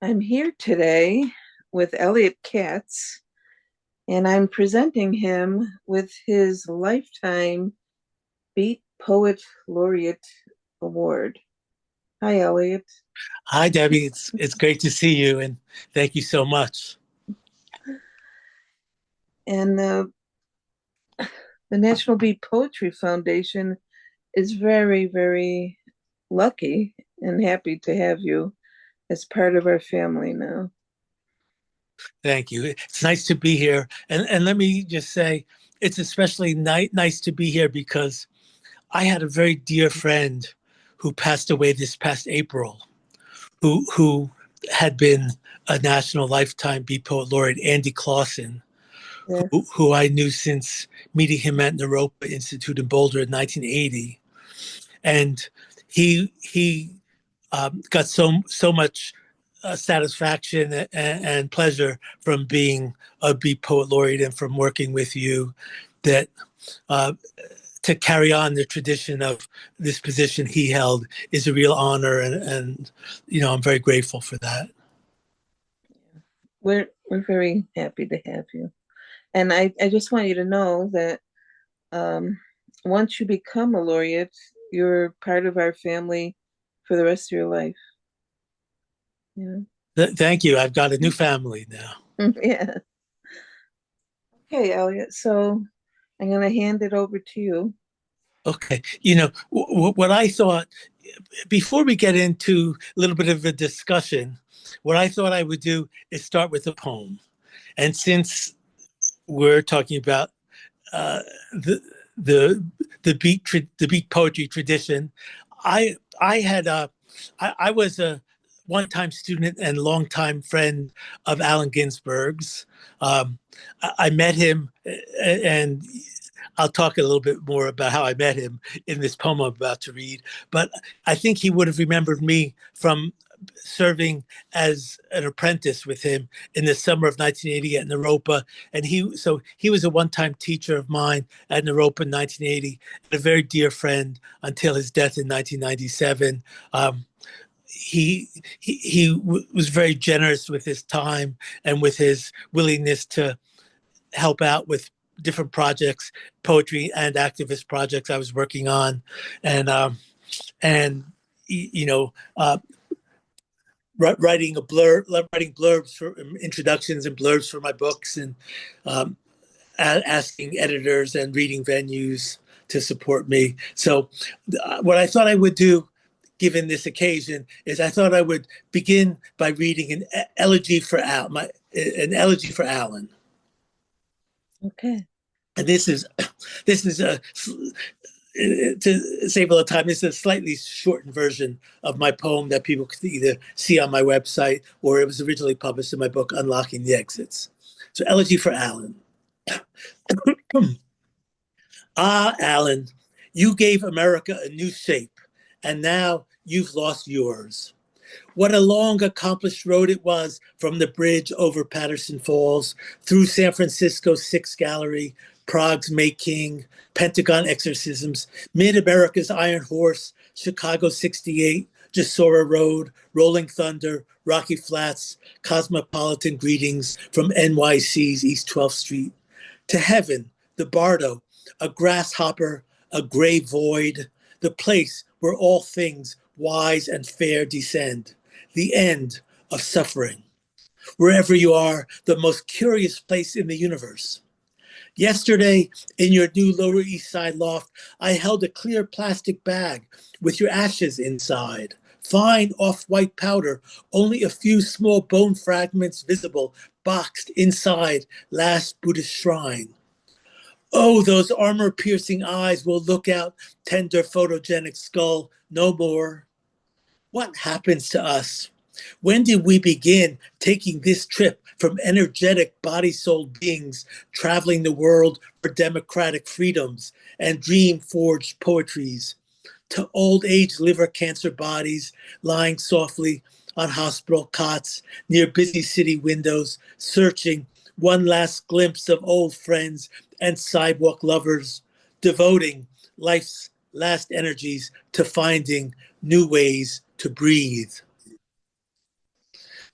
I'm here today with Eliot Katz, and I'm presenting him with his lifetime Beat Poet Laureate Award. Hi, Eliot. Hi, Debbie. It's great to see you, and thank you so much. And the National Beat Poetry Foundation is very, very lucky and happy to have you as part of our family now. Thank you. It's nice to be here, and let me just say, it's especially nice to be here because I had a very dear friend who passed away this past April, who had been a National Lifetime Beat Poet Laureate, Andy Clausen, Yes. who I knew since meeting him at Naropa Institute in Boulder in 1980, and he got so much satisfaction and pleasure from being a Beat Poet Laureate and from working with you that uh, to carry on the tradition of this position he held is a real honor, and I'm very grateful for that. We're very happy to have you. And I just want you to know that um, once you become a laureate, you're part of our family for the rest of your life. Yeah. Thank you. I've got a new family now. Yeah. Okay, Elliot. So I'm going to hand it over to you. Okay. What I thought, before we get into a little bit of a discussion, what I thought I would do is start with a poem. And since we're talking about uh, the the the beat poetry tradition, I was a one-time student and longtime friend of Allen Ginsberg's. I met him, and I'll talk a little bit more about how I met him in this poem I'm about to read. But I think he would have remembered me from serving as an apprentice with him in the summer of 1980 at Naropa. And he was a one-time teacher of mine at Naropa in 1980, and a very dear friend until his death in 1997. He was very generous with his time and with his willingness to help out with different projects, poetry and activist projects I was working on, and and you know writing blurbs for introductions and blurbs for my books, and um, asking editors and reading venues to support me. So, what I thought I would do, given this occasion, is I thought I would begin by reading an elegy for an elegy for Alan. Okay. And this is a to save a little time. This is a slightly shortened version of my poem that people could either see on my website or it was originally published in my book, Unlocking the Exits. So, elegy for Alan. Ah, Alan, you gave America a new shape, and now you've lost yours. What a long, accomplished road it was from the bridge over Patterson Falls, through San Francisco's Sixth Gallery, Prague's May King, Pentagon exorcisms, Mid America's Iron Horse, Chicago 68, Jasora Road, Rolling Thunder, Rocky Flats, cosmopolitan greetings from NYC's East 12th Street. To heaven, the Bardo, a grasshopper, a gray void, the place where all things wise and fair descend, the end of suffering. Wherever you are, the most curious place in the universe. Yesterday, in your new Lower East Side loft, I held a clear plastic bag with your ashes inside. Fine off-white powder, only a few small bone fragments visible, boxed inside last Buddhist shrine. Oh, those armor-piercing eyes will look out, tender photogenic skull, no more. What happens to us? When did we begin taking this trip from energetic body soul beings traveling the world for democratic freedoms and dream forged poetries to old age liver cancer bodies lying softly on hospital cots near busy city windows, searching one last glimpse of old friends and sidewalk lovers, devoting life's last energies to finding new ways to breathe?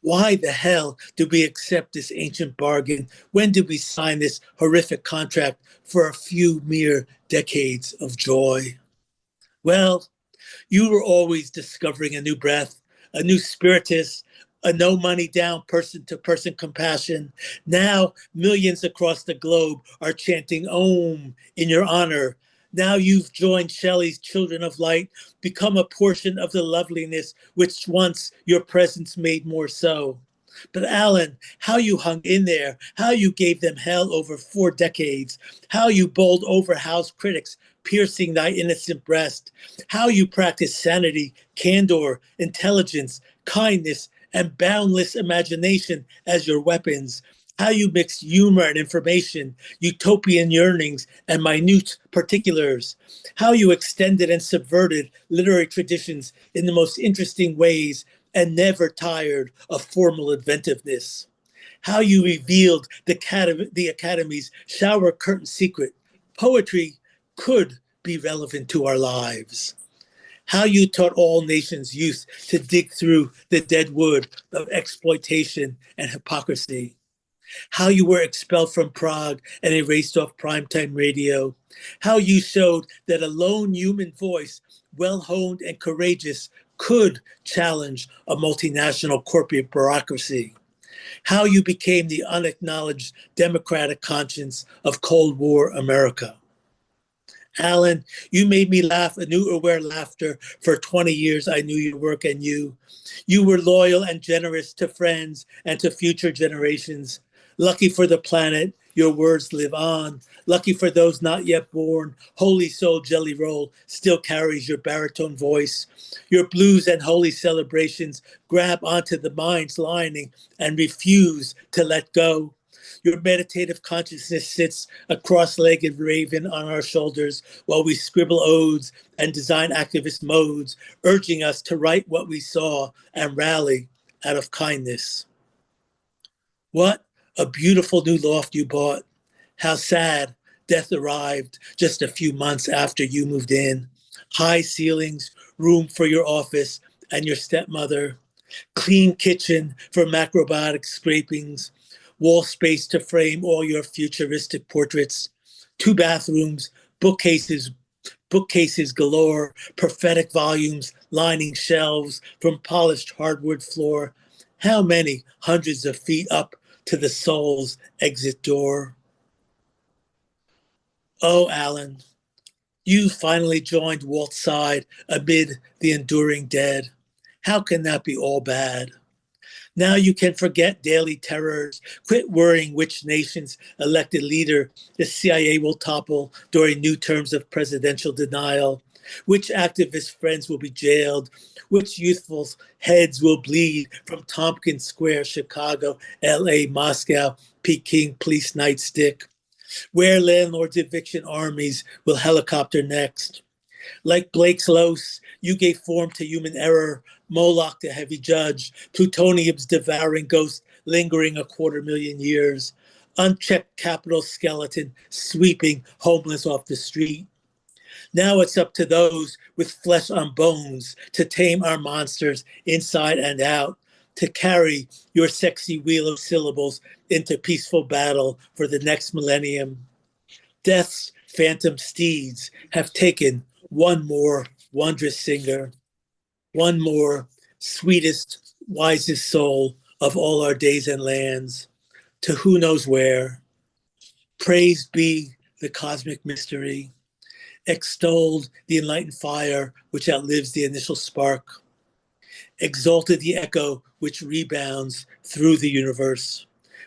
Why the hell did we accept this ancient bargain? When did we sign this horrific contract for a few mere decades of joy? Well, you were always discovering a new breath, a new spiritus, a no money down person to person compassion. Now, millions across the globe are chanting Om in your honor. Now you've joined Shelley's Children of Light, become a portion of the loveliness which once your presence made more so. But Alan, how you hung in there, how you gave them hell over 4 decades, how you bowled over house critics, piercing thy innocent breast, how you practiced sanity, candor, intelligence, kindness, and boundless imagination as your weapons, how you mixed humor and information, utopian yearnings, and minute particulars, how you extended and subverted literary traditions in the most interesting ways and never tired of formal inventiveness, how you revealed the Academy's shower curtain secret. Poetry could be relevant to our lives. How you taught all nations' youth to dig through the dead wood of exploitation and hypocrisy. How you were expelled from Prague and erased off primetime radio. How you showed that a lone human voice, well honed and courageous, could challenge a multinational corporate bureaucracy. How you became the unacknowledged democratic conscience of Cold War America. Alan, you made me laugh, a new aware laughter. For 20 years, I knew your work and you. You were loyal and generous to friends and to future generations. Lucky for the planet, your words live on. Lucky for those not yet born, Holy Soul Jelly Roll still carries your baritone voice. Your blues and holy celebrations grab onto the mind's lining and refuse to let go. Your meditative consciousness sits a cross-legged raven on our shoulders while we scribble odes and design activist modes, urging us to write what we saw and rally out of kindness. What a beautiful new loft you bought. How sad death arrived just a few months after you moved in. High ceilings, room for your office and your stepmother, clean kitchen for macrobiotic scrapings, wall space to frame all your futuristic portraits, 2 bathrooms, bookcases galore, prophetic volumes lining shelves from polished hardwood floor. How many hundreds of feet up to the soul's exit door? Oh, Alan, you finally joined Walt's side amid the enduring dead. How can that be all bad? Now you can forget daily terrors, quit worrying which nation's elected leader the CIA will topple during new terms of presidential denial, which activist friends will be jailed, which youthful heads will bleed from Tompkins Square, Chicago, LA, Moscow, Peking police nightstick, where landlords' eviction armies will helicopter next. Like Blake's Los, you gave form to human error, Moloch the heavy judge, plutonium's devouring ghost lingering 250,000 years, unchecked capital skeleton sweeping homeless off the street. Now it's up to those with flesh on bones to tame our monsters inside and out, to carry your sexy wheel of syllables into peaceful battle for the next millennium. Death's phantom steeds have taken one more wondrous singer, one more sweetest, wisest soul of all our days and lands, to who knows where. Praised be the cosmic mystery, extolled the enlightened fire which outlives the initial spark, exalted the echo which rebounds through the universe.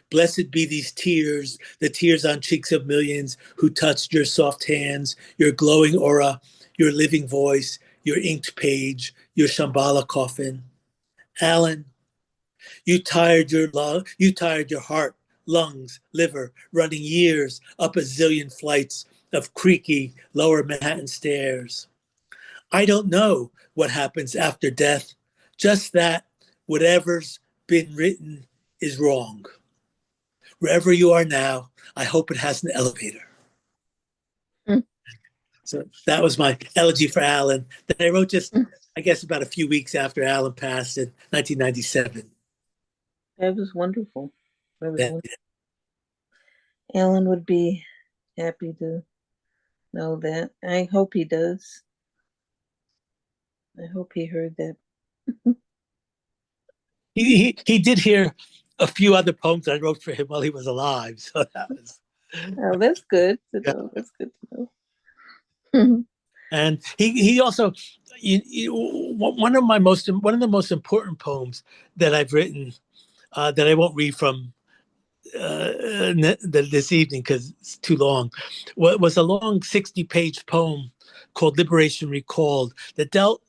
Blessed be these tears, the tears on cheeks of millions who touched your soft hands, your glowing aura, your living voice, your inked page, your Shambhala coffin. Alan, you tired your heart, lungs, liver, running years up a zillion flights of creaky lower Manhattan stairs. I don't know what happens after death, just that whatever's been written is wrong. Wherever you are now, I hope it has an elevator. Mm. So that was my elegy for Alan that I wrote just, I guess, about a few weeks after Alan passed in 1997. That was wonderful. That was Yeah. wonderful. Alan would be happy to know that. I hope he does. I hope he heard that. He did hear a few other poems I wrote for him while he was alive. So that was, Oh, that's good to yeah. know. That's good to know. And he also, one of the most important poems that I've written, that I won't read from this evening because it's too long, was a long 60-page poem called Liberation Recalled that dealt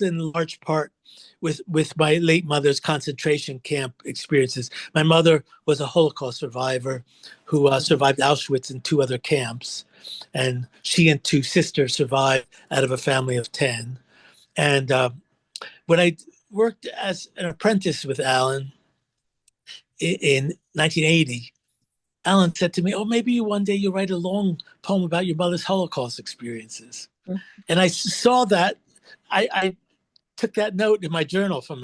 in large part with my late mother's concentration camp experiences. My mother was a Holocaust survivor who survived Auschwitz and two other camps, and she and two sisters survived out of a family of 10. And when I worked as an apprentice with Alan in 1980, Alan said to me, "Oh, maybe one day you'll write a long poem about your mother's Holocaust experiences." And I saw that. I took that note in my journal from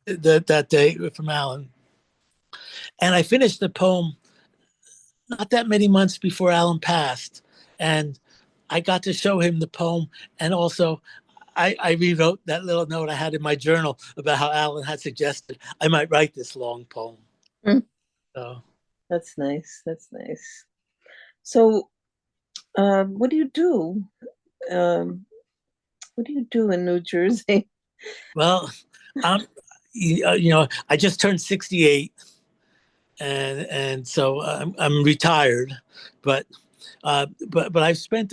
that day from Alan, and I finished the poem not that many months before Alan passed, and I got to show him the poem, and also I rewrote that little note I had in my journal about how Alan had suggested I might write this long poem. So, That's nice. That's nice. So, what do you do? Um, what do you do in New Jersey? well, I'm, I just turned 68, and so I'm retired, but but I've spent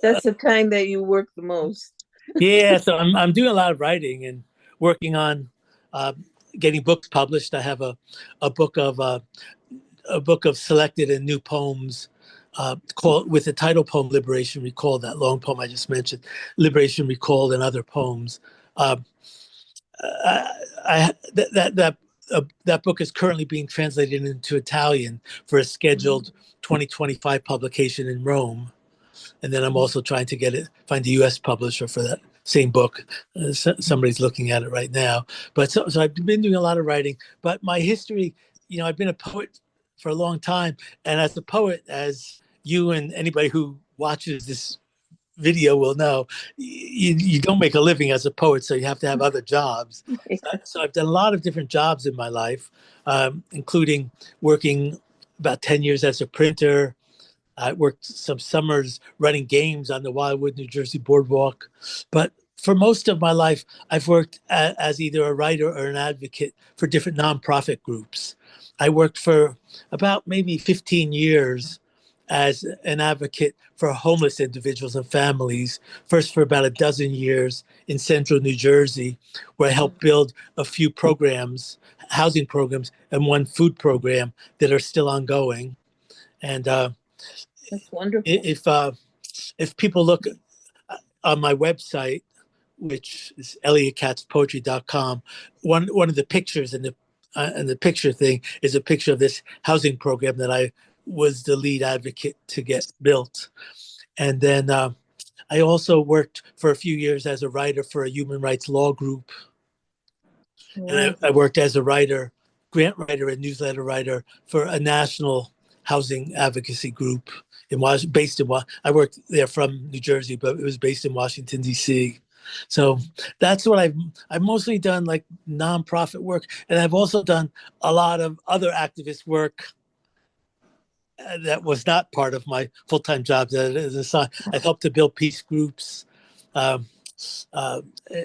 That's the time that you work the most. yeah, so I'm doing a lot of writing and working on uh, getting books published. I have a book of a book of selected and new poems, called with the title poem "Liberation Recalled," that long poem I just mentioned, "Liberation Recalled," and other poems. Uh, that book is currently being translated into Italian for a scheduled 2025 publication in Rome, and then I'm also trying to find a U.S. publisher for that same book. Somebody's looking at it right now. But so I've been doing a lot of writing. But my history, I've been a poet for a long time, and as a poet, as you and anybody who watches this video will know, you don't make a living as a poet, so you have to have other jobs. So I've done a lot of different jobs in my life, including working about 10 years as a printer. I worked some summers running games on the Wildwood, New Jersey boardwalk. But for most of my life, I've worked as either a writer or an advocate for different nonprofit groups. I worked for about maybe 15 years as an advocate for homeless individuals and families, first for about a dozen years in central New Jersey, where I helped build a few programs, housing programs, and one food program that are still ongoing. And That's wonderful. if people look on my website, which is eliotkatzpoetry.com, one of the pictures in the picture thing is a picture of this housing program that I was the lead advocate to get built. And then I also worked for a few years as a writer for a human rights law group, and Wow. I worked as a writer, grant writer, and newsletter writer for a national housing advocacy group based in I worked there from New Jersey, but it was based in Washington D.C. So that's what I've mostly done, like nonprofit work, and I've also done a lot of other activist work that was not part of my full-time job. I helped to build peace groups, um, uh,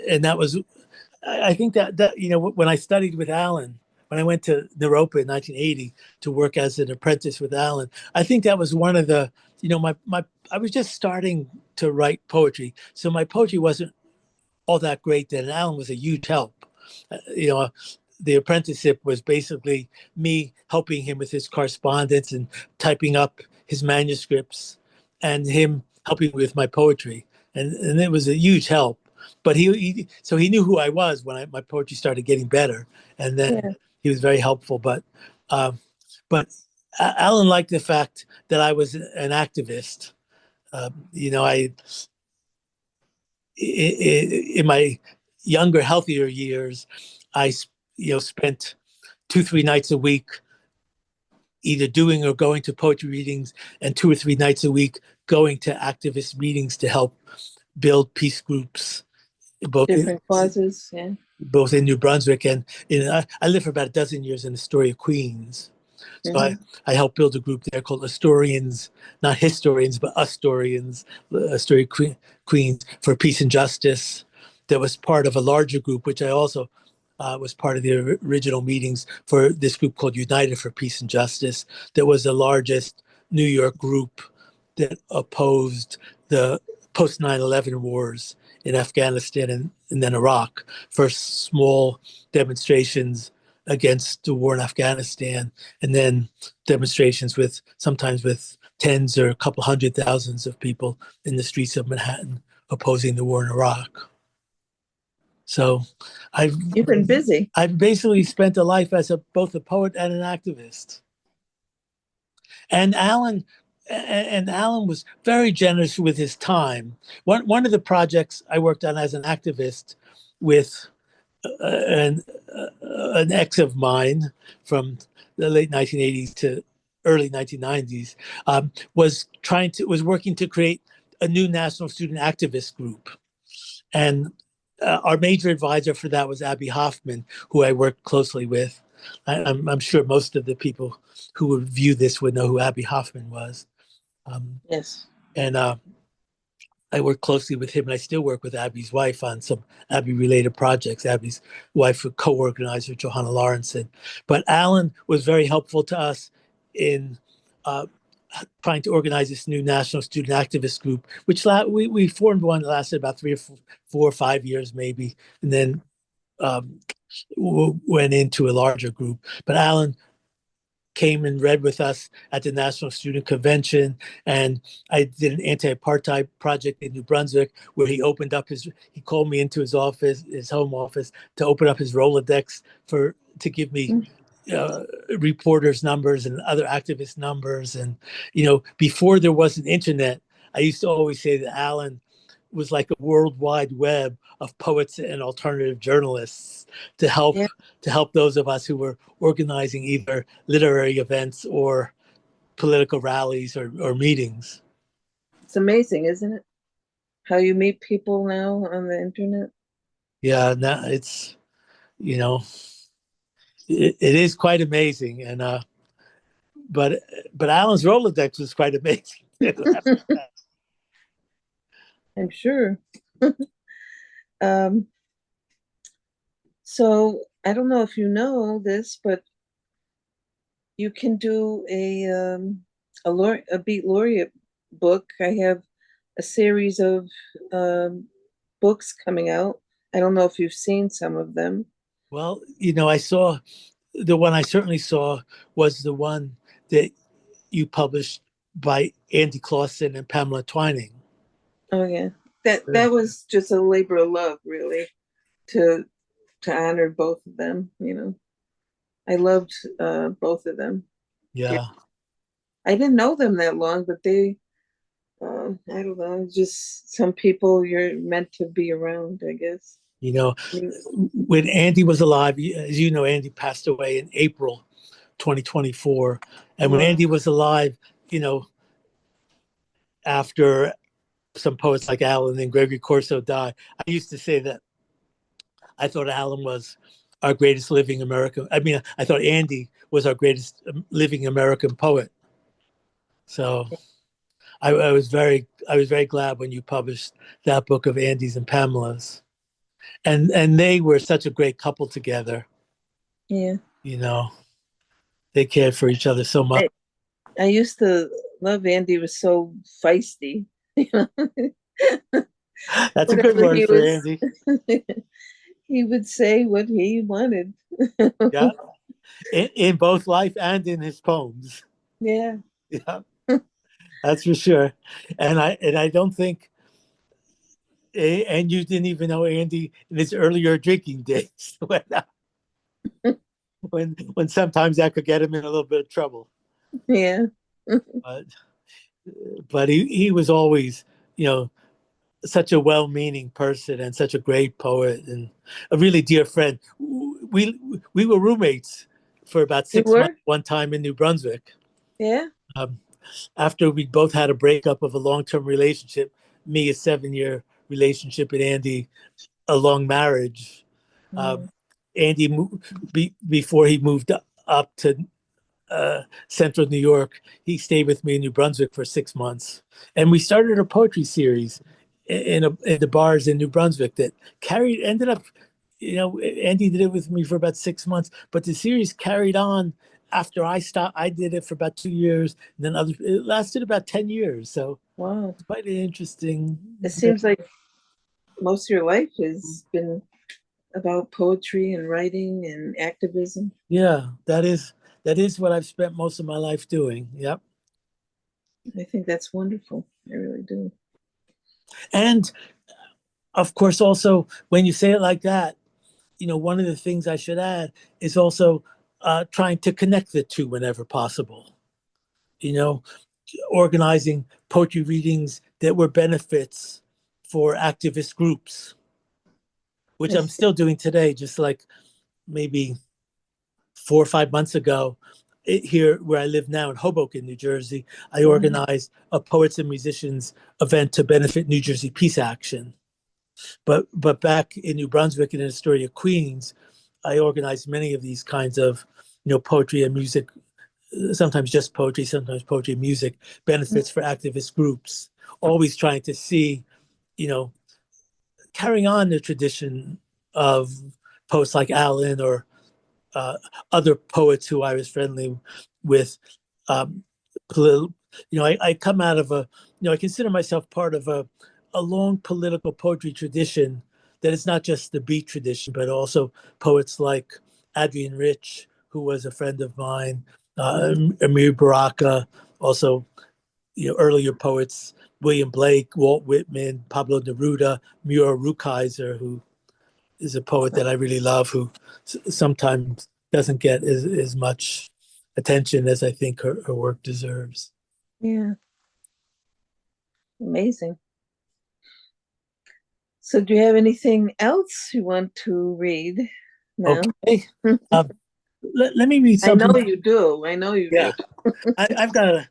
and that was I think that when I studied with Alan, when I went to Naropa in 1980 to work as an apprentice with Alan, I think that was one of the my I was just starting to write poetry, so my poetry wasn't all that great then. And Alan was a huge help. You know, the apprenticeship was basically me helping him with his correspondence and typing up his manuscripts, and him helping with my poetry, and it was a huge help. But so he knew who I was when my poetry started getting better, and then Yeah. he was very helpful. Um, but Alan liked the fact that I was an activist. I in my younger, healthier years, I spent 2-3 nights a week, either doing or going to poetry readings, and 2 or 3 nights a week going to activist meetings to help build peace groups, both Different causes, yeah. in New Brunswick and I lived for about a dozen years in Astoria, Queens. So Hmm. I helped build a group there called Astorians, not historians, but Astorians, Astoria, Queens for Peace and Justice. That was part of a larger group, which I also was part of the original meetings for this group called United for Peace and Justice. That was the largest New York group that opposed the post 9/11 wars in Afghanistan and then Iraq. First small demonstrations against the war in Afghanistan, and then demonstrations with sometimes with tens or a couple hundred thousands of people in the streets of Manhattan opposing the war in Iraq. So I've You've been busy. I've basically spent a life as both a poet and an activist. And Alan was very generous with his time. One of the projects I worked on as an activist with an ex of mine from the late 1980s to early 1990s was working to create a new national student activist group, and our major advisor for that was Abbie Hoffman, who I worked closely with. I'm sure most of the people who would view this would know who Abbie Hoffman was. Yes. And I worked closely with him, and I still work with Abbie's wife on some Abbie-related projects. Abbie's wife, a co-organizer, Johanna Lawrenson. But Alan was very helpful to us in uh, trying to organize this new national student activist group, which we formed one that lasted about 4 or 5 years, maybe, and then um, went into a larger group. But Alan came and read with us at the National Student Convention. And I did an anti-apartheid project in New Brunswick where he called me into his office, his home office, to open up his Rolodex to give me uh, reporters' numbers and other activist numbers. And, before there was an internet, I used to always say that Alan was like a world wide web of poets and alternative journalists to help Yeah. to help those of us who were organizing either literary events or political rallies or meetings. It's amazing, isn't it? How you meet people now on the internet. Yeah, now it's you know it is quite amazing, and but Alan's Rolodex was quite amazing too. I'm sure. Um, so I don't know if you know this, but you can do a Beat Laureate book. I have a series of um, books coming out. I don't know if you've seen some of them. Well, I saw the one I certainly saw was the one that you published by Andy Clausen and Pamela Twining. Oh yeah, that was just a labor of love, really, to honor both of them. I loved both of them. Yeah. Yeah. I didn't know them that long, but I don't know, just some people you're meant to be around, I guess. You know, I mean, when Andy was alive, as you know, Andy passed away in April 2024. And when wow. Andy was alive, you know, after some poets like Alan and Gregory Corso died, I used to say that I thought Alan was our greatest living American. I mean, I thought Andy was our greatest living American poet. So I was very glad when you published that book of Andy's and Pamela's, and they were such a great couple together. Yeah. You know, they cared for each other so much. I used to love Andy, was so feisty. That's a good Whatever word he for was, Andy. he would say what he wanted. Yeah, in both life and in his poems. Yeah. Yeah, that's for sure. And I don't think, and you didn't even know Andy in his earlier drinking days when sometimes that could get him in a little bit of trouble. Yeah. But he was always, you know, such a well-meaning person and such a great poet and a really dear friend. We were roommates for about You 6 months were? one time in New Brunswick. Yeah. Um, After we both had a breakup of a long-term relationship, me a 7-year relationship, and Andy a long marriage. Mm. Um, Andy, before he moved up to central New York, he stayed with me in New Brunswick for 6 months, and we started a poetry series in the bars in New Brunswick that ended up. Andy did it with me for about 6 months, but the series carried on after I stopped. I did it for about 2 years, and then it lasted about 10 years. So Wow. it's quite an interesting. It seems like most of your life has been about poetry and writing and activism. Yeah, that is what I've spent most of my life doing. Yep. I think that's wonderful. I really do. And of course, also when you say it like that, one of the things I should add is also trying to connect the two whenever possible. You know, organizing poetry readings that were benefits for activist groups, which I'm It's, still doing today, just like maybe 4 or 5 months ago. Here, where I live now in Hoboken, New Jersey, I wow. organized a poets and musicians event to benefit New Jersey Peace Action. But back in New Brunswick and in Astoria, Queens, I organized many of these kinds of, poetry and music, sometimes just poetry, sometimes poetry and music benefits for activist groups, always trying to see, you know, carrying on the tradition of poets like Allen or uh, other poets who I was friendly with. Um, I come out of I consider myself part of a long political poetry tradition that is not just the beat tradition, but also poets like Adrienne Rich, who was a friend of mine, Amir Baraka, also, earlier poets, William Blake, Walt Whitman, Pablo Neruda, Muriel Rukeyser, who is a poet that I really love, who sometimes doesn't get as much attention as I think her work deserves. Yeah, amazing. So, do you have anything else you want to read now? Okay. Um, let me read I know something. you do. I know you do. Yeah, I've got a.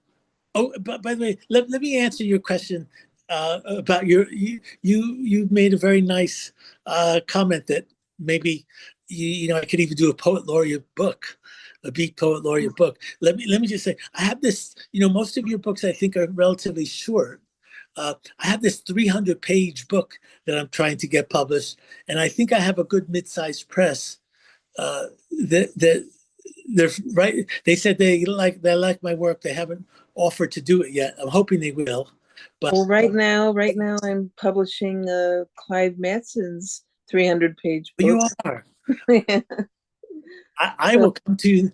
Oh, but by the way, let me answer your question about you made a very nice comment that maybe I could even do a poet laureate book, a Beat Poet Laureate book. Let me just say I have this. Most of your books I think are relatively short. I have this 300-page book that I'm trying to get published, and I think I have a good mid-sized press that they're right. They said they like my work. They haven't offered to do it yet. I'm hoping they will. But Well, right now, I'm publishing Clive Matson's 300-page book. you are. I So, will come to you.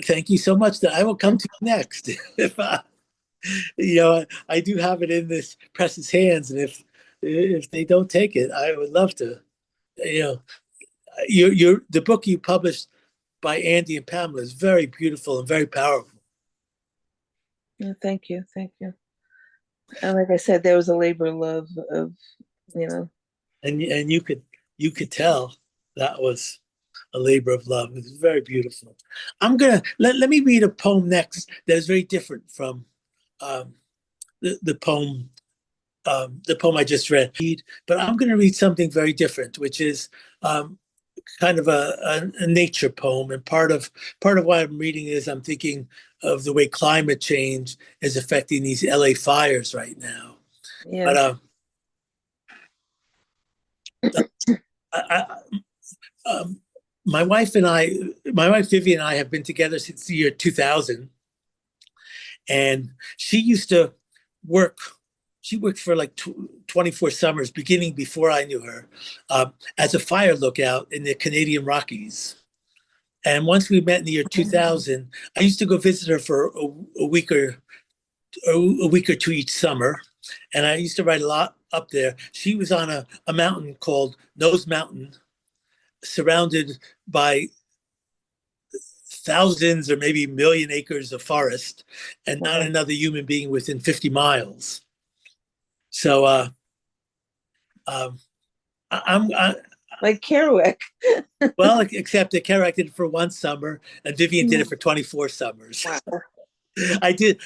Thank you so much. That I will come to you next. If I do have it in this press's hands, and if they don't take it, I would love to. You know, the book you published by Andy and Pamela is very beautiful and very powerful. yeah, thank you, thank you. And like I said, there was a labor of love of, you know, And you could tell that was a labor of love. It was very beautiful. I'm gonna let me read a poem next that is very different from um, the poem I just read. But I'm going to read something very different, which is um, kind of a nature poem. And part of why I'm reading is I'm thinking of the way climate change is affecting these LA fires right now. yeah. But I, um, my wife Vivian and I have been together since the year 2000, and she used to work. She worked for like 24 summers, beginning before I knew her, as a fire lookout in the Canadian Rockies. And once we met in the year 2000, I used to go visit her for a week or two each summer, and I used to write a lot up there. She was on a mountain called Nose Mountain, surrounded by thousands or maybe a million acres of forest, and not Wow. another human being within 50 miles. So um, I'm like Kerouac. Well, except that Kerouac did it for one summer and Vivian did it for 24 summers. Wow. I did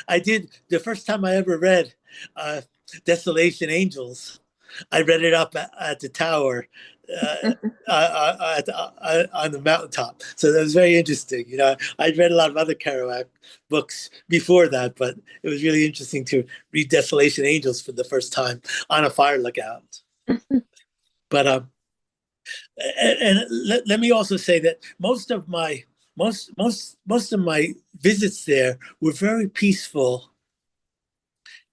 the first time I ever read uh, Desolation Angels. I read it up at the tower on the mountaintop. So that was very interesting. You know, I'd read a lot of other Kerouac books before that, but it was really interesting to read Desolation Angels for the first time on a fire lookout. But and let me also say that most of my visits there were very peaceful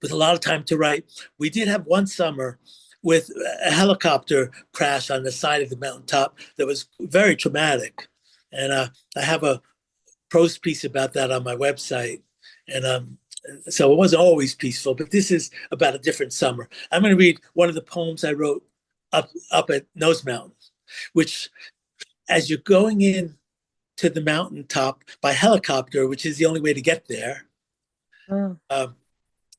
with a lot of time to write. We did have one summer with a helicopter crash on the side of the mountaintop that was very traumatic. And I have a prose piece about that on my website. And so it wasn't always peaceful, but this is about a different summer. I'm going to read one of the poems I wrote up at Nose Mountain, which, as you're going in to the mountaintop by helicopter, which is the only way to get there. Oh.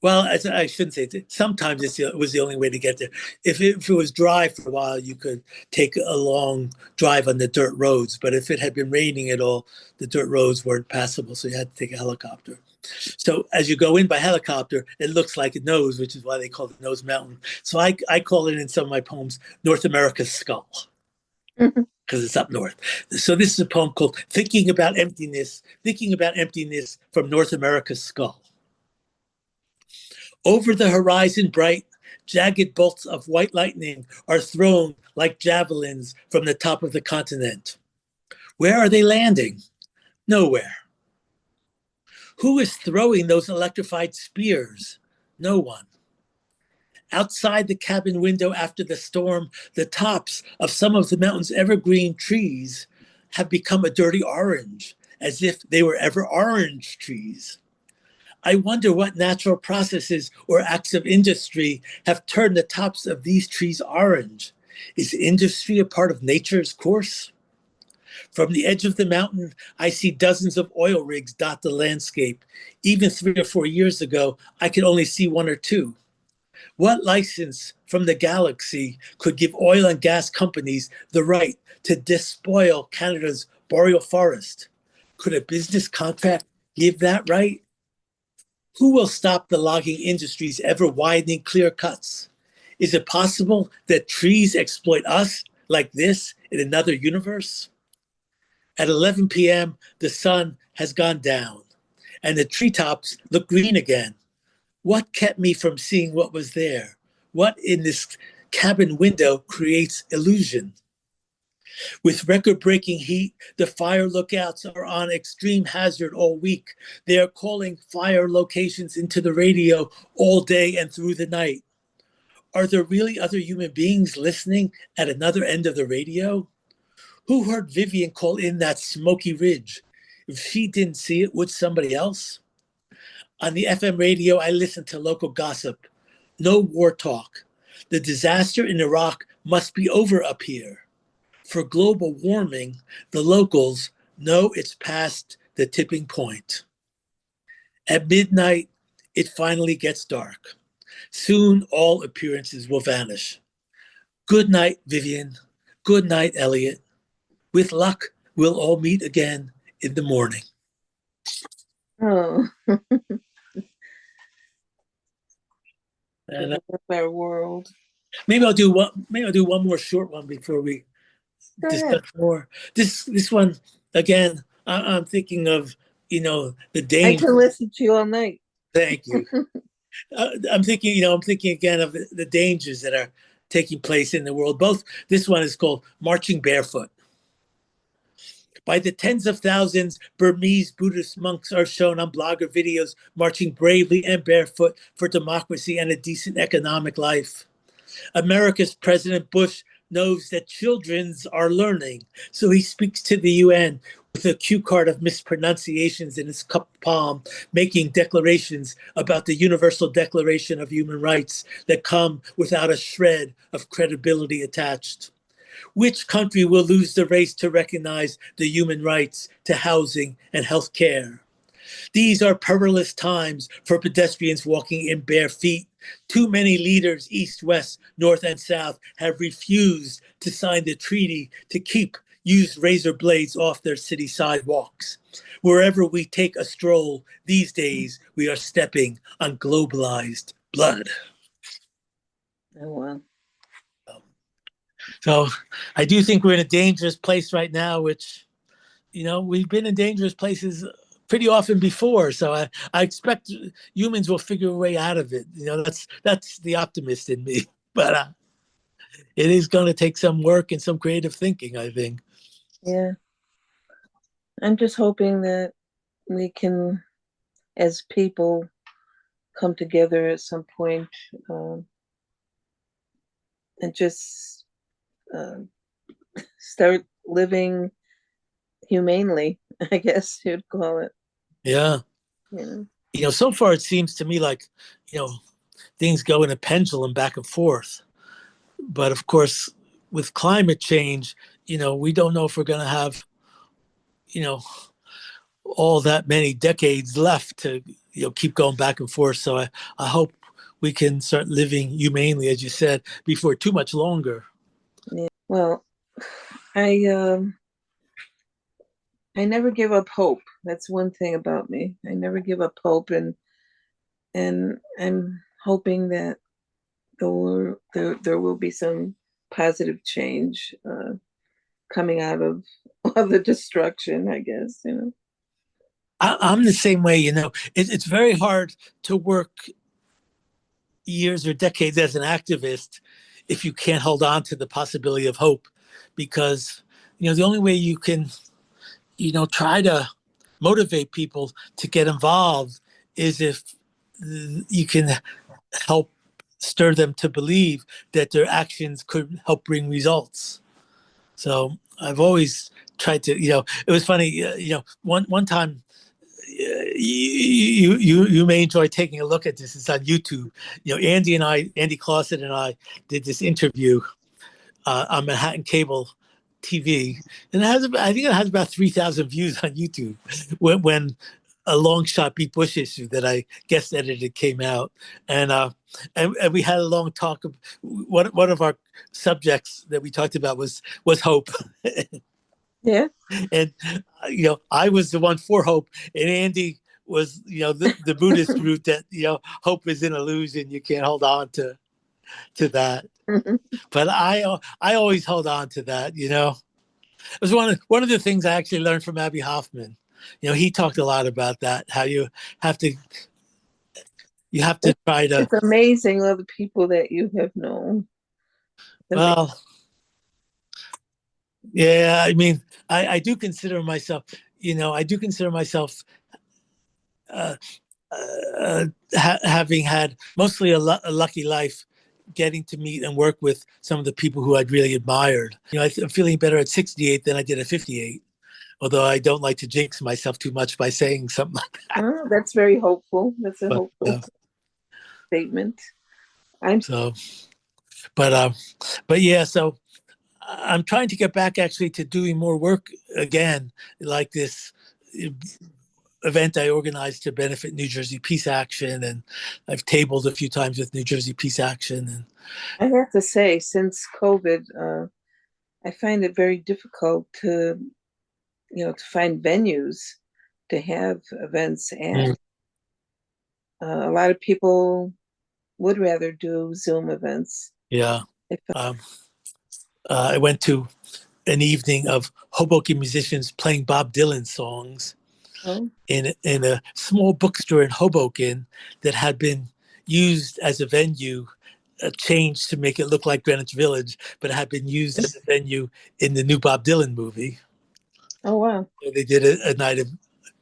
Well, I shouldn't say it. Sometimes it was the only way to get there. If it was dry for a while, you could take a long drive on the dirt roads. But if it had been raining at all, the dirt roads weren't passable, so you had to take a helicopter. So as you go in by helicopter, it looks like a nose, which is why they call it Nose Mountain. So I call it in some of my poems North America's Skull, because it's up north. So this is a poem called Thinking About Emptiness from North America's Skull. Over the horizon bright, jagged bolts of white lightning are thrown like javelins from the top of the continent. Where are they landing? Nowhere. Who is throwing those electrified spears? No one. Outside the cabin window after the storm, the tops of some of the mountain's evergreen trees have become a dirty orange, as if they were ever orange trees. I wonder what natural processes or acts of industry have turned the tops of these trees orange. Is industry a part of nature's course? From the edge of the mountain, I see dozens of oil rigs dot the landscape. Even 3 or 4 years ago, I could only see 1 or 2. What license from the galaxy could give oil and gas companies the right to despoil Canada's boreal forest? Could a business contract give that right? Who will stop the logging industry's ever-widening clear cuts? Is it possible that trees exploit us like this in another universe? At 11 p.m., the sun has gone down, and the treetops look green again. What kept me from seeing what was there? What in this cabin window creates illusion? With record-breaking heat, the fire lookouts are on extreme hazard all week. They are calling fire locations into the radio all day and through the night. Are there really other human beings listening at another end of the radio? Who heard Vivian call in that smoky ridge? If she didn't see it, would somebody else? On the FM radio, I listen to local gossip. No war talk. The disaster in Iraq must be over up here. For global warming, the locals know it's past the tipping point. At midnight, it finally gets dark. Soon all appearances will vanish. Good night, Vivian. Good night, Eliot. With luck, we'll all meet again in the morning. Oh. And our world. maybe I'll do one more short one before we discuss more. This one again. I'm thinking of the danger. I can listen to you all night. Thank you. I'm thinking again of the dangers that are taking place in the world. This one is called Marching Barefoot. By the tens of thousands, Burmese Buddhist monks are shown on blogger videos marching bravely and barefoot for democracy and a decent economic life. America's President Bush knows that childrens are learning, so he speaks to the UN with a cue card of mispronunciations in his cupped palm, making declarations about the Universal Declaration of Human Rights that come without a shred of credibility attached. Which country will lose the race to recognize the human rights to housing and health care? These are perilous times for pedestrians walking in bare feet Too many leaders, east, west, north, and south, have refused to sign the treaty to keep used razor blades off their city sidewalks. Wherever we take a stroll these days, we are stepping on globalized blood. Oh, wow. So I do think we're in a dangerous place right now, which, we've been in dangerous places pretty often before. So I expect humans will figure a way out of it. That's the optimist in me. But it is going to take some work and some creative thinking, I think. Yeah. I'm just hoping that we can, as people, come together at some point, and just um, start living humanely, I guess you'd call it. Yeah. Yeah. So far it seems to me like, things go in a pendulum back and forth. But of course, with climate change, we don't know if we're going to have, all that many decades left to, keep going back and forth. So I hope we can start living humanely, as you said, before too much longer. Yeah. Well, I I never give up hope. That's one thing about me. I never give up hope, and I'm hoping that there will be some positive change coming out of all the destruction, I guess. I'm the same way. It's very hard to work years or decades as an activist if you can't hold on to the possibility of hope, because the only way you can try to motivate people to get involved is if you can help stir them to believe that their actions could help bring results. So I've always tried to, it was funny, one time, you may enjoy taking a look at this. It's on YouTube. Andy Clausen and I did this interview on Manhattan Cable TV, and I think it has about 3,000 views on YouTube. When a long shot Beat Bush issue that I guest edited came out, and we had a long talk. One of our subjects that we talked about was hope. Yeah. And I was the one for hope, and Andy was the Buddhist route that hope is an illusion. You can't hold on to that. But I always hold on to that. It was one of the things I actually learned from Abbie Hoffman. He talked a lot about that. How have to you have to try to. It's amazing all the people that you have known. Well, yeah. I mean, I do consider myself. I do consider myself. Uh, Having had mostly a lucky life, getting to meet and work with some of the people who I'd really admired. I'm feeling better at 68 than I did at 58, although I don't like to jinx myself too much by saying something like that. Oh, that's very hopeful. That's a But, hopeful statement. so, but yeah, so I'm trying to get back actually to doing more work again, like this event I organized to benefit New Jersey Peace Action, and I've tabled a few times with New Jersey Peace Action. And I have to say, since COVID, I find it very difficult to find venues to have events at. A lot of people would rather do Zoom events. yeah, I went to an evening of Hoboken musicians playing Bob Dylan songs in a small bookstore in Hoboken that had been used as a venue, changed to make it look like Greenwich Village, but it had been used as a venue in the new Bob Dylan movie. Oh, wow. So they did a night of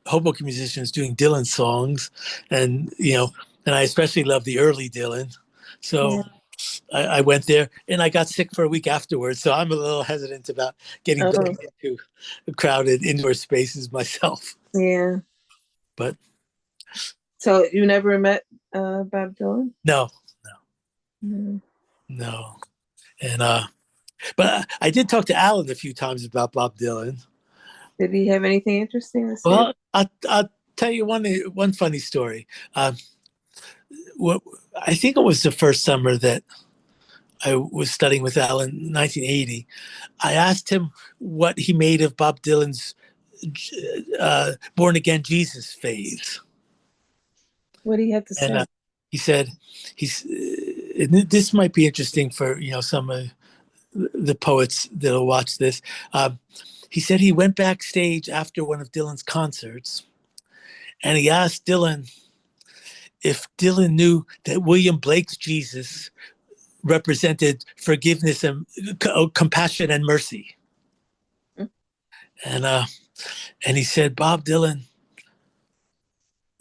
Hoboken musicians doing Dylan songs, and and I especially love the early Dylan. So Yeah. I went there, and I got sick for a week afterwards. So I'm a little hesitant about getting back into crowded indoor spaces myself. Yeah. But so you never met Bob Dylan? No. Mm. No. And but I did talk to Alan a few times about Bob Dylan. Did he have anything interesting to say? Well, I'll tell you one funny story. what I think it was the first summer that I was studying with Alan in 1980. I asked him what he made of Bob Dylan's Born Again Jesus phase. What do you have to And say? he said, this might be interesting for, some of the poets that'll watch this. He said he went backstage after one of Dylan's concerts and he asked Dylan if Dylan knew that William Blake's Jesus represented forgiveness and compassion and mercy. And he said Bob Dylan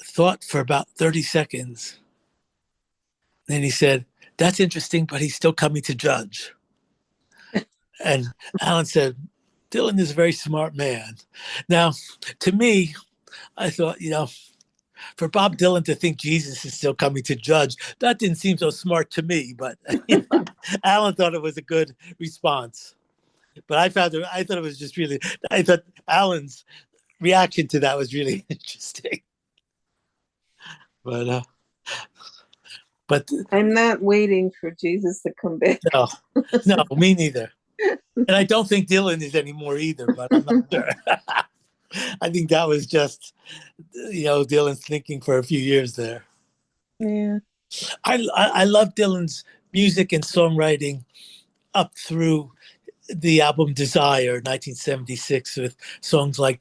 thought for about 30 seconds. Then he said, "That's interesting, but he's still coming to judge." And Alan said, "Dylan is a very smart man." Now, to me, I thought, for Bob Dylan to think Jesus is still coming to judge, that didn't seem so smart to me. But Alan thought it was a good response. But I thought it was just really, I thought Alan's reaction to that was really interesting. But I'm not waiting for Jesus to come back. No, me neither. And I don't think Dylan is anymore either, but I'm not sure. I think that was just, Dylan's thinking for a few years there. Yeah. I love Dylan's music and songwriting up through the album Desire, 1976, with songs like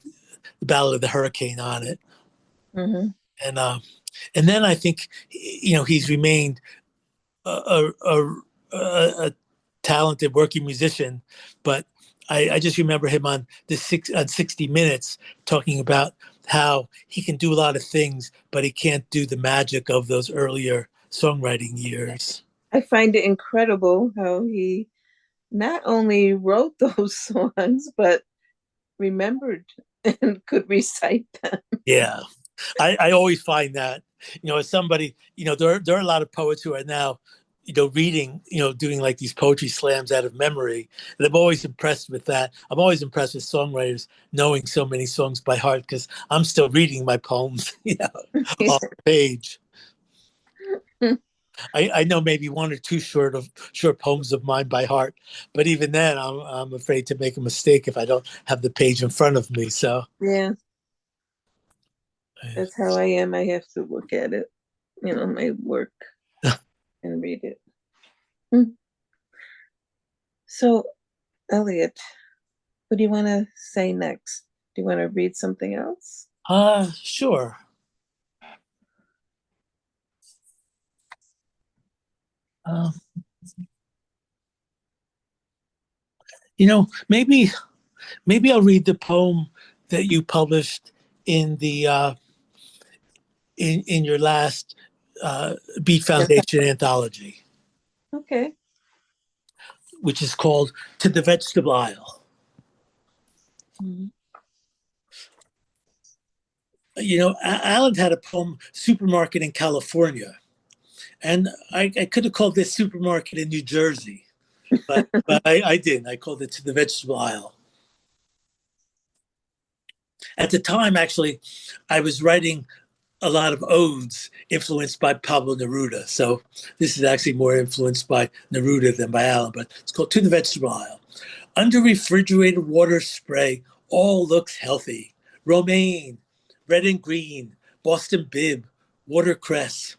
The Ballad of the Hurricane on it. Mm-hmm. And then I think, he's remained a talented working musician, but I just remember him on 60 Minutes talking about how he can do a lot of things, but he can't do the magic of those earlier songwriting years. I find it incredible how he not only wrote those songs, but remembered and could recite them. Yeah. I always find that, as somebody, there are a lot of poets who are now, reading, doing like these poetry slams out of memory. And I'm always impressed with that. I'm always impressed with songwriters knowing so many songs by heart because I'm still reading my poems, off the page. I know maybe one or two short poems of mine by heart, but even then I'm afraid to make a mistake if I don't have the page in front of me. So yeah, that's how I am. I have to look at it, my work and read it. So, Eliot, what do you want to say next? Do you want to read something else? Sure. Maybe I'll read the poem that you published in the in your last Beat Foundation anthology. Okay. Which is called "To the Vegetable Aisle." Mm-hmm. Alan had a poem, "Supermarket in California," and I could have called this "Supermarket in New Jersey," but I didn't. I called it "To the Vegetable Aisle." At the time, actually, I was writing a lot of odes influenced by Pablo Neruda. So this is actually more influenced by Neruda than by Alan, but it's called "To the Vegetable Aisle." Under refrigerated water spray, all looks healthy. Romaine, red and green, Boston bib, watercress.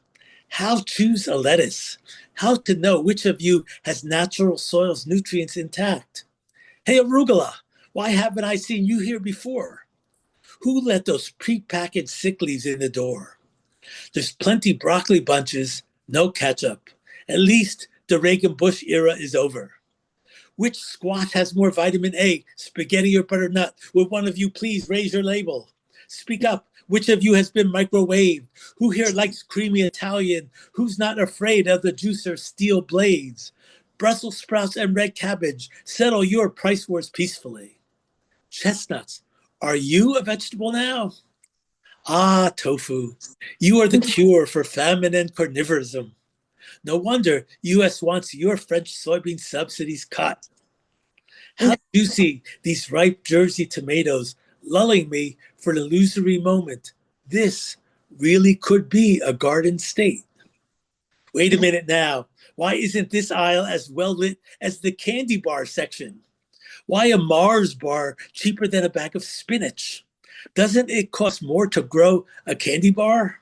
How choose a lettuce? How to know which of you has natural soil's nutrients intact? Hey, arugula, why haven't I seen you here before? Who let those pre-packaged sick leaves in the door? There's plenty broccoli bunches, no ketchup. At least the Reagan Bush era is over. Which squat has more vitamin A, spaghetti or butternut? Would one of you please raise your label? Speak up. Which of you has been microwaved? Who here likes creamy Italian? Who's not afraid of the juicer's steel blades? Brussels sprouts and red cabbage, settle your price wars peacefully. Chestnuts, are you a vegetable now? Ah, tofu, you are the cure for famine and carnivorism. No wonder U.S. wants your French soybean subsidies cut. How juicy these ripe Jersey tomatoes, lulling me for an illusory moment. This really could be a garden state. Wait a minute now. Why isn't this aisle as well lit as the candy bar section? Why a Mars bar cheaper than a bag of spinach? Doesn't it cost more to grow a candy bar?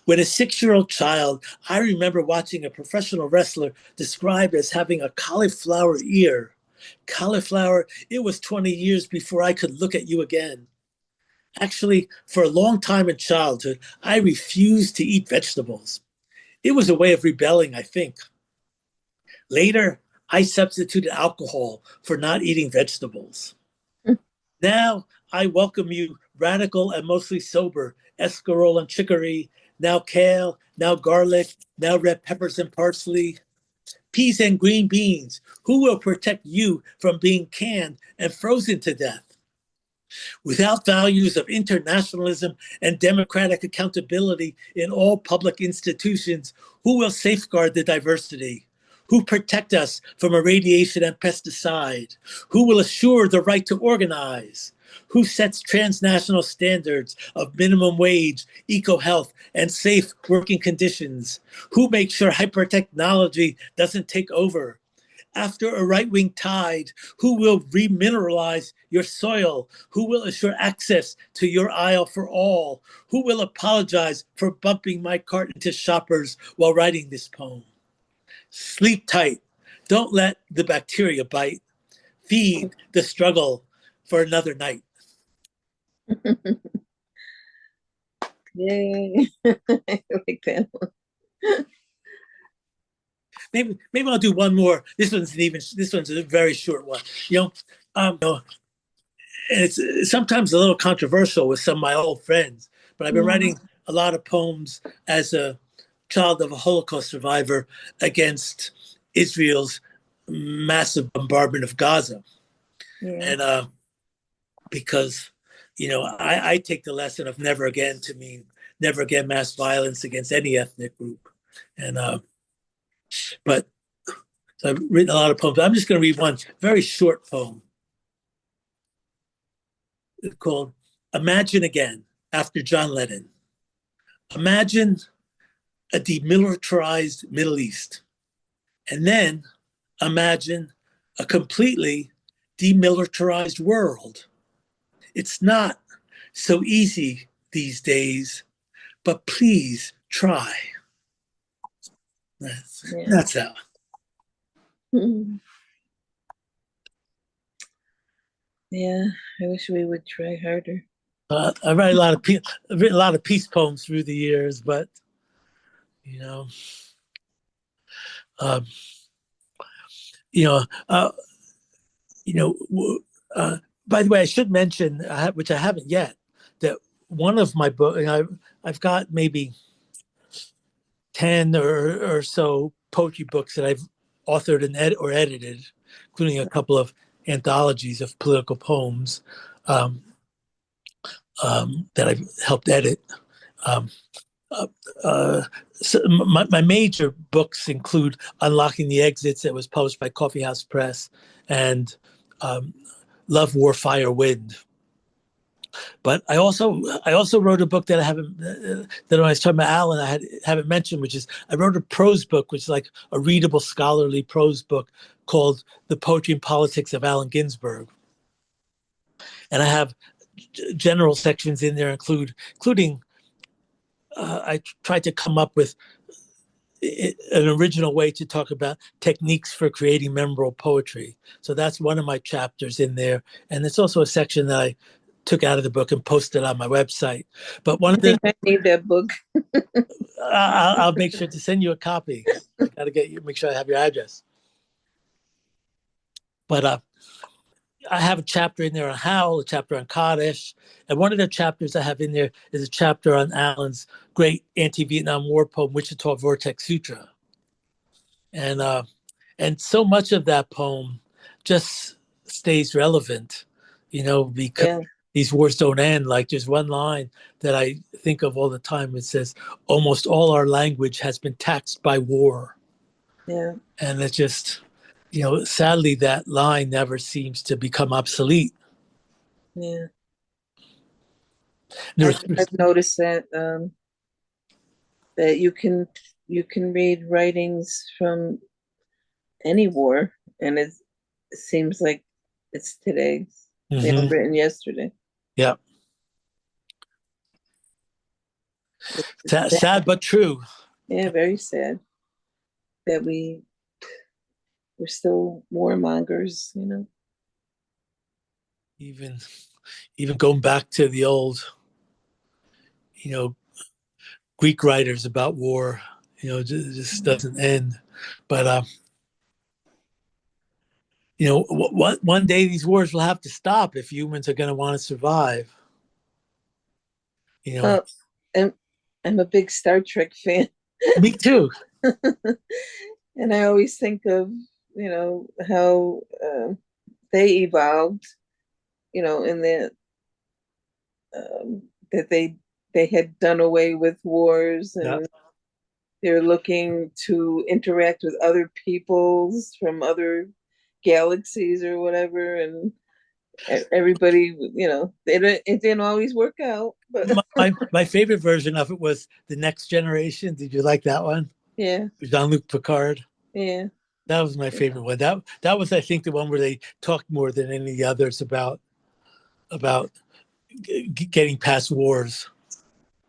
When a 6-year-old child, I remember watching a professional wrestler described as having a cauliflower ear. Cauliflower, it was 20 years before I could look at you again. Actually, for a long time in childhood, I refused to eat vegetables. It was a way of rebelling, I think. Later, I substituted alcohol for not eating vegetables. Now, I welcome you, radical and mostly sober, escarole and chicory, now kale, now garlic, now red peppers and parsley, peas and green beans. Who will protect you from being canned and frozen to death? Without values of internationalism and democratic accountability in all public institutions, who will safeguard the diversity? Who protect us from irradiation and pesticide? Who will assure the right to organize? Who sets transnational standards of minimum wage, eco-health, and safe working conditions? Who makes sure hypertechnology doesn't take over? After a right-wing tide, who will remineralize your soil? Who will assure access to your aisle for all? Who will apologize for bumping my cart into shoppers while writing this poem? Sleep tight. Don't let the bacteria bite. Feed the struggle for another night. Yay. I like that one. Maybe I'll do one more. This one's a very short one. It's sometimes a little controversial with some of my old friends, but I've been writing a lot of poems as a child of a Holocaust survivor against Israel's massive bombardment of Gaza. Yeah. And because, I take the lesson of never again to mean never again mass violence against any ethnic group. And, but so I've written a lot of poems. I'm just going to read one very short poem called Imagine Again, after John Lennon. Imagine a demilitarized Middle East. And then imagine a completely demilitarized world. It's not so easy these days, but please try. That's how. Yeah, I wish we would try harder. I've written a lot of peace poems through the years, but um, by the way, I should mention, which I haven't yet, that one of my books, I've got maybe 10 or so poetry books that I've authored and edited, including a couple of anthologies of political poems that I've helped edit. So my major books include Unlocking the Exits, that was published by Coffee House Press, and Love, War, Fire, Wind. But I also wrote a book that I haven't, that when I was talking about Alan, I haven't mentioned, which is I wrote a prose book, which is like a readable scholarly prose book called The Poetry and Politics of Allen Ginsberg. And I have general sections in there, including I tried to come up with an original way to talk about techniques for creating memorable poetry. So that's one of my chapters in there. And it's also a section that I took out of the book and posted on my website. But one of the, I need that book. I'll make sure to send you a copy. I got to make sure I have your address. But I have a chapter in there on Howl, a chapter on Kaddish, and one of the chapters I have in there is a chapter on Allen's great anti-Vietnam War poem, Wichita Vortex Sutra. And so much of that poem just stays relevant, because these wars don't end. Like there's one line that I think of all the time. It says, almost all our language has been taxed by war. Yeah. And it's just, sadly, that line never seems to become obsolete. Yeah. I've noticed that that you can you can read writings from any war, and it seems like it's today's, Hmm. written yesterday. Yeah. It's sad. Sad but true. Yeah, very sad that we're still warmongers. Even even going back to the old, you know, Greek writers about war, just doesn't end. But one day these wars will have to stop if humans are going to want to survive. You know, Oh, and I'm a big Star Trek fan. me too. And I always think of, how they evolved, in that they had done away with wars, Yeah. and they're looking to interact with other peoples from other galaxies or whatever, and everybody, it didn't always work out, but My favorite version of it was The Next Generation. Did you like that one? yeah, Jean-Luc Picard. yeah, That was my favorite one. That was, I think, the one where they talked more than any of the others about getting past wars.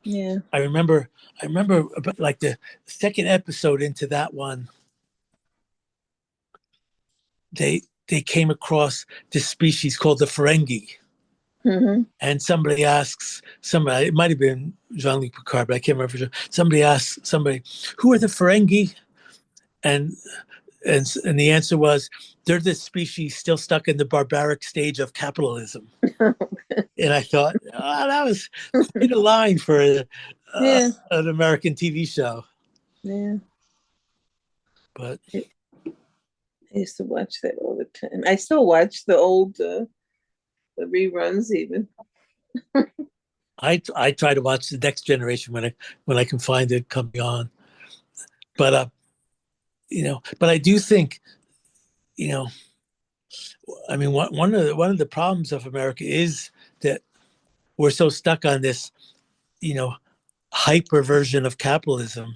yeah. I remember about like the second episode into that one, they came across this species called the Ferengi. Hmm. And somebody asks somebody, it might have been Jean-Luc Picard, but I can't remember for sure. Somebody asks somebody, who are the Ferengi? And and the answer was, they're this species still stuck in the barbaric stage of capitalism. And I thought, oh, that was quite a line for Yeah, an American TV show. yeah. But I used to watch that all the time. I still watch the old the reruns even. I try to watch The Next Generation when I can find it coming on. But but I do think, you know, I mean, one of the problems of America is that we're so stuck on this, you know, hyper version of capitalism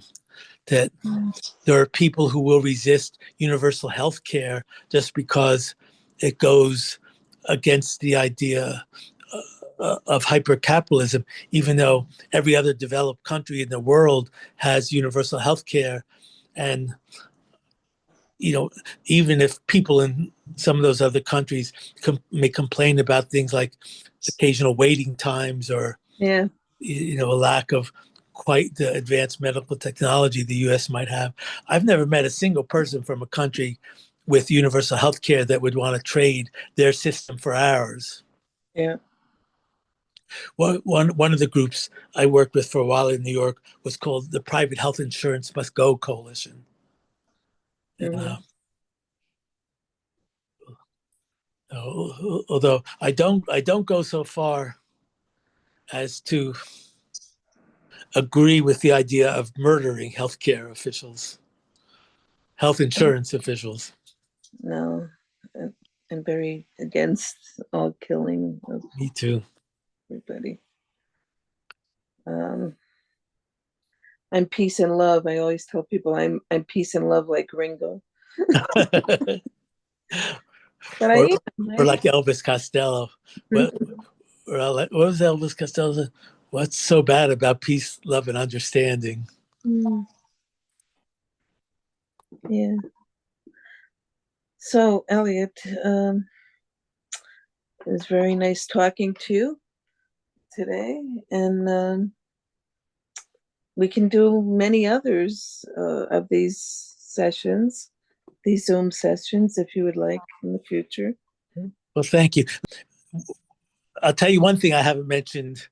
that Mm. there are people who will resist universal health care just because it goes against the idea of hyper capitalism, even though every other developed country in the world has universal health care. And, even if people in some of those other countries may complain about things like occasional waiting times or, Yeah, a lack of quite the advanced medical technology the US might have. I've never met a single person from a country with universal health care that would want to trade their system for ours. yeah. One of the groups I worked with for a while in New York was called the Private Health Insurance Must Go Coalition. And, Hmm. although I don't go so far as to agree with the idea of murdering healthcare officials, health insurance officials. No, I- I'm very against all killing of Me too. everybody. Um, I'm peace and love. I always tell people I'm peace and love like Ringo, but I or am. I or am. like Elvis Costello. What what was Elvis Costello? What's so bad about peace, love, and understanding? Mm, yeah. So, Elliot, it was very nice talking to you today, and we can do many others of these sessions, these Zoom sessions, if you would like in the future. Well, thank you. I'll tell you one thing I haven't mentioned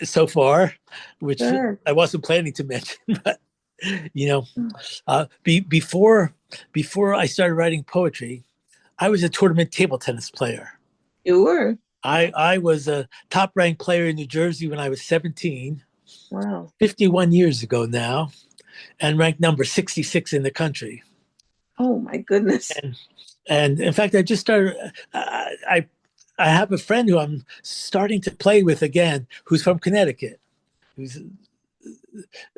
so far, which Sure. I wasn't planning to mention, but you know, before I started writing poetry, I was a tournament table tennis player. You were. I was a top ranked player in New Jersey when I was 17, Wow. 51 years ago now, and ranked number 66 in the country. Oh my goodness. And and in fact, I just started. I have a friend who I'm starting to play with again, who's from Connecticut, who's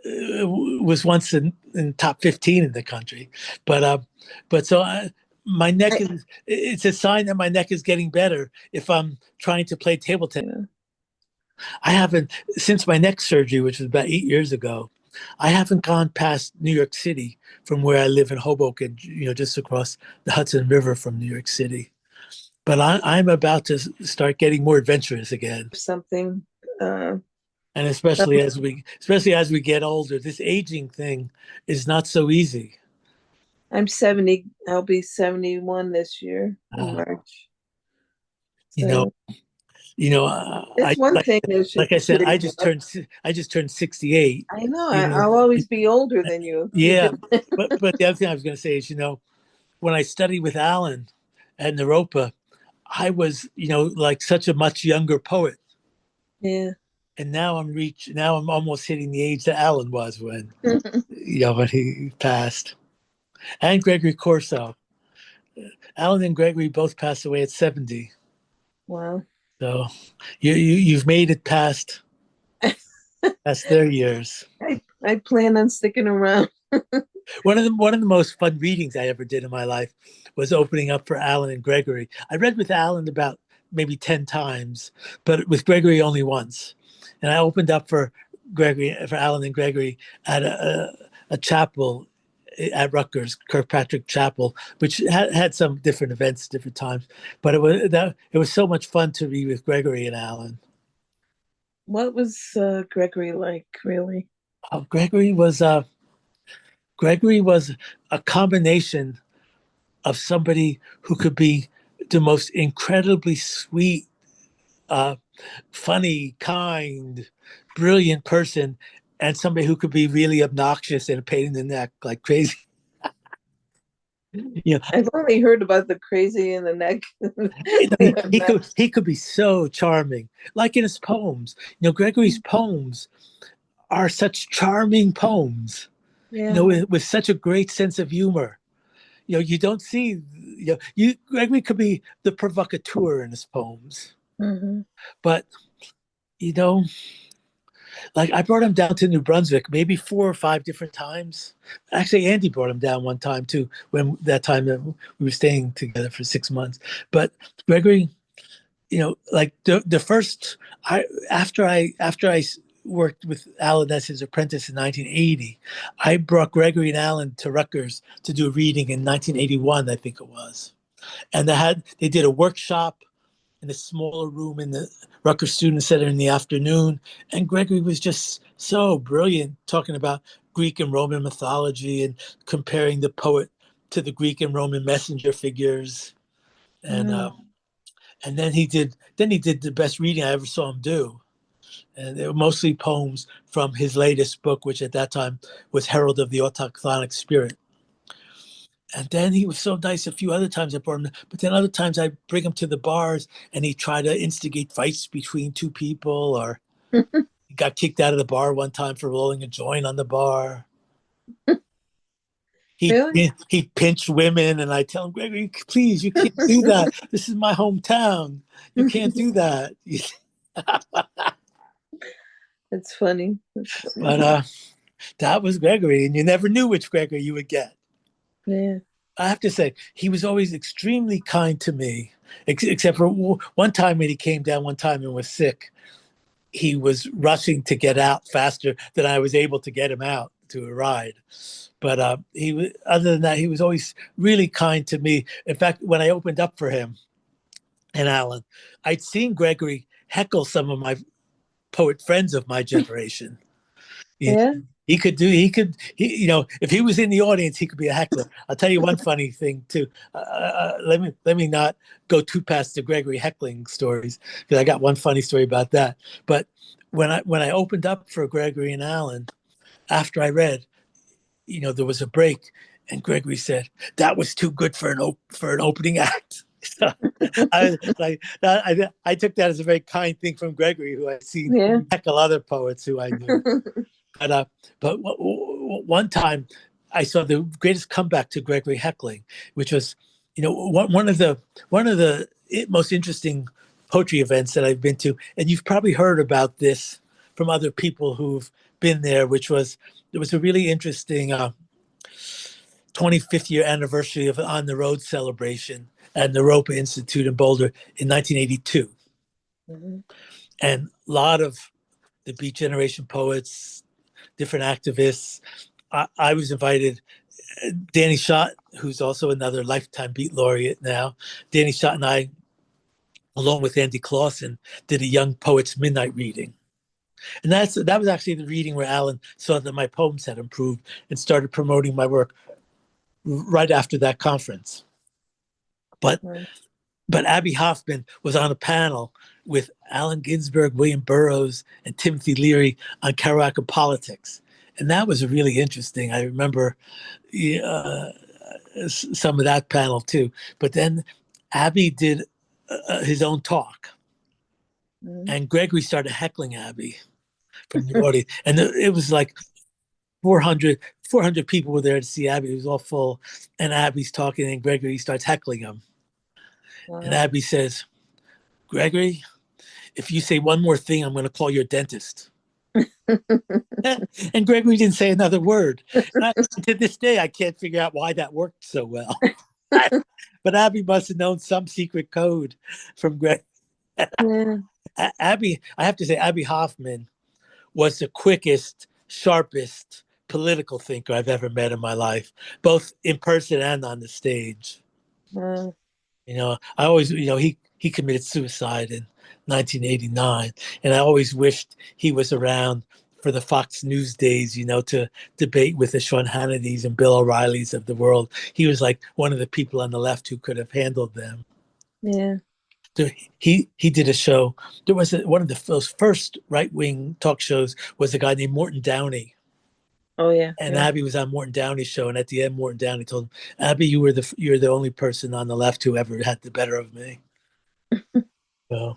was once in top 15 in the country. But so my neck is, it's a sign that my neck is getting better if I'm trying to play table tennis. Yeah. I haven't, since my neck surgery, which was about 8 years ago, I haven't gone past New York City from where I live in Hoboken, just across the Hudson River from New York City. But I'm about to start getting more adventurous again. Something. And especially as we get older, this aging thing is not so easy. I'm 70. I'll be 71 this year in March. You know, So I it's one thing that should like I said, cheer I you just up. turned 68. I know. You know, I'll always be older than you. You yeah. just But the other thing I was going to say is, when I studied with Alan at Naropa, I was, like such a much younger poet. yeah. And now I'm almost hitting the age that Alan was when he passed. And Gregory Corso. Alan and Gregory both passed away at 70. Wow. So you've made it past their years. I plan on sticking around. One of the most fun readings I ever did in my life was opening up for Alan and Gregory. I read with Alan about maybe 10 times, but with Gregory only once. And I opened up for Alan and Gregory at a chapel at Rutgers, Kirkpatrick Chapel, which had some different events, different times. But it was so much fun to read with Gregory and Alan. What was Gregory like, really? Gregory was a combination of somebody who could be the most incredibly sweet, uh, funny, kind, brilliant person, and somebody who could be really obnoxious and a pain in the neck, like crazy. I've only heard about the crazy in the neck. he could be so charming, like in his poems. Gregory's poems are such charming poems. Yeah. With such a great sense of humor. You don't see, Gregory could be the provocateur in his poems, Mm-hmm. but like I brought him down to New Brunswick maybe 4 or 5 different times. Actually, Andy brought him down one time too, when that time that we were staying together for 6 months. But Gregory, like the first, after I worked with Alan as his apprentice in 1980, I brought Gregory and Alan to Rutgers to do a reading in 1981, I think it was. And they did a workshop in a smaller room in the Rutgers Student Center in the afternoon. And Gregory was just so brilliant talking about Greek and Roman mythology and comparing the poet to the Greek and Roman messenger figures. And and then he did the best reading I ever saw him do. And they were mostly poems from his latest book, which at that time was Herald of the Autochthonic Spirit. And then he was so nice a few other times I brought him, but then other times I bring him to the bars and he tried to instigate fights between two people, or he got kicked out of the bar one time for rolling a joint on the bar. Really? He pinched women, and I tell him, Gregory, please, you can't do that. This is my hometown. You can't do that. It's funny. But that was Gregory, and you never knew which Gregory you would get. Yeah. I have to say, he was always extremely kind to me, except for one time when he came down one time and was sick. He was rushing to get out faster than I was able to get him out to a ride. But other than that, he was always really kind to me. In fact, when I opened up for him and Alan, I'd seen Gregory heckle some of my poet friends of my generation. Yeah. If he was in the audience, he could be a heckler. I'll tell you one funny thing too. Let me not go too past the Gregory heckling stories, because I got one funny story about that. But when I opened up for Gregory and Alan, after I read, there was a break, and Gregory said that was too good for an opening act. So I took that as a very kind thing from Gregory, who I'd seen heckle other poets who I knew. But one time I saw the greatest comeback to Gregory heckling, which was, one of the most interesting poetry events that I've been to, and you've probably heard about this from other people who've been there, which was, it was a really interesting 25th year anniversary of On the Road celebration at Naropa Institute in Boulder in 1982. Mhm. And a lot of the Beat Generation poets, different activists. I was invited. Danny Schott, who's also another lifetime Beat Laureate now, Danny Schott and I, along with Andy Clausen, did a Young Poets Midnight reading. And that was actually the reading where Alan saw that my poems had improved and started promoting my work right after that conference. But Wow. but Abbie Hoffman was on a panel with Allen Ginsberg, William Burroughs, and Timothy Leary on Kerouac and politics. And that was really interesting. I remember some of that panel too. But then Abbie did his own talk, Mhm. and Gregory started heckling Abbie from the audience. And it was like 400 people were there to see Abbie. It was all full. And Abbie's talking, and Gregory starts heckling him. And Wow. Abbie says, Gregory, if you say one more thing, I'm going to call your dentist. And Gregory didn't say another word. To this day, I can't figure out why that worked so well. But Abbie must have known some secret code from Greg. Yeah. Abbie, I have to say, Abbie Hoffman was the quickest, sharpest political thinker I've ever met in my life, both in person and on the stage. Wow. I always, he committed suicide in 1989, and I always wished he was around for the Fox News days, to debate with the Sean Hannitys and Bill O'Reillys of the world. He was like one of the people on the left who could have handled them. Yeah. He did a show. There was one of the first right wing talk shows was a guy named Morton Downey, Oh yeah. and Yeah. Abbie was on Morton Downey's show. And at the end, Morton Downey told him, "Abbie, you're the only person on the left who ever had the better of me." So,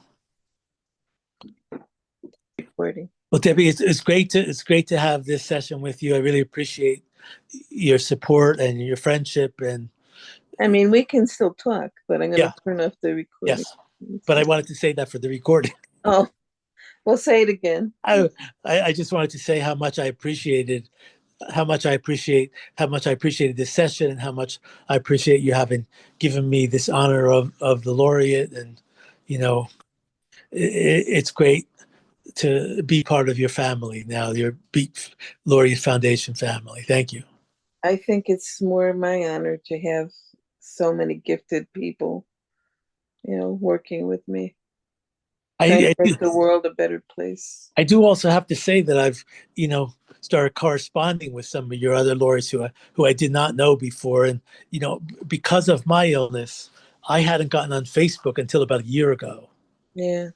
Recording. well, Debbie, it's great to have this session with you. I really appreciate your support and your friendship. And I mean, we can still talk, but I'm going yeah, to turn off the recording. yes, but I wanted to say that for the recording. Oh, we'll say it again. I just wanted to say how much I appreciated this session, and how much I appreciate you having given me this honor of the laureate. And it's great to be part of your family now, your Beat Laureate Foundation family. Thank you. I think it's more my honor to have so many gifted people, working with me, trying to I, make the world a better place. I do also have to say that I've, started corresponding with some of your other laureates who I did not know before. And, because of my illness, I hadn't gotten on Facebook until about a year ago. Yeah.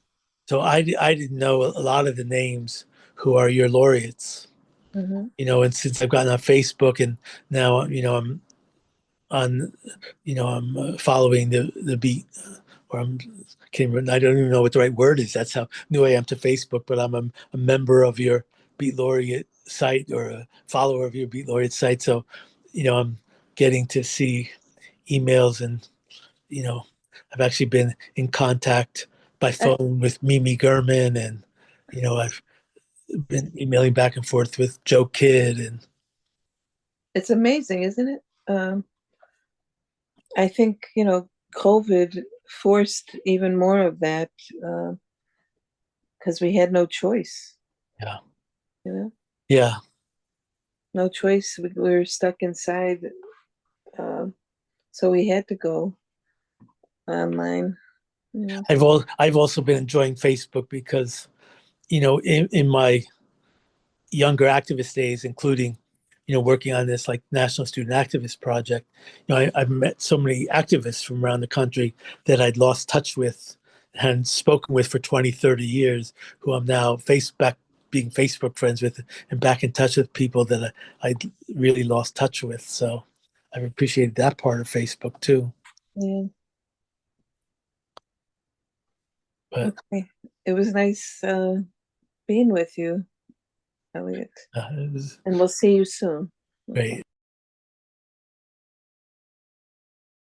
So I didn't know a lot of the names who are your laureates, Hmm. and since I've gotten on Facebook, and now, I'm on, I'm following the beat, or I don't even know what the right word is. That's how new I am to Facebook, but I'm a member of your Beat Laureate site, or a follower of your Beat Laureate site. So, I'm getting to see emails, and, you know, I've actually been in contact by phone with Mimi Gurman, and, I've been emailing back and forth with Joe Kidd. And It's amazing, isn't it? I think, COVID forced even more of that because we had no choice, yeah, you know, yeah. no choice. We were stuck inside. Uh, so we had to go online. I've also been enjoying Facebook because, in my younger activist days, including, working on this like National Student Activist Project, I've met so many activists from around the country that I'd lost touch with and spoken with for 20, 30 years, who I'm now being Facebook friends with, and back in touch with people that I really lost touch with. So I've appreciated that part of Facebook too. Yeah. But Okay. It was nice being with you, Eliot. it was And we'll see you soon. Okay. great.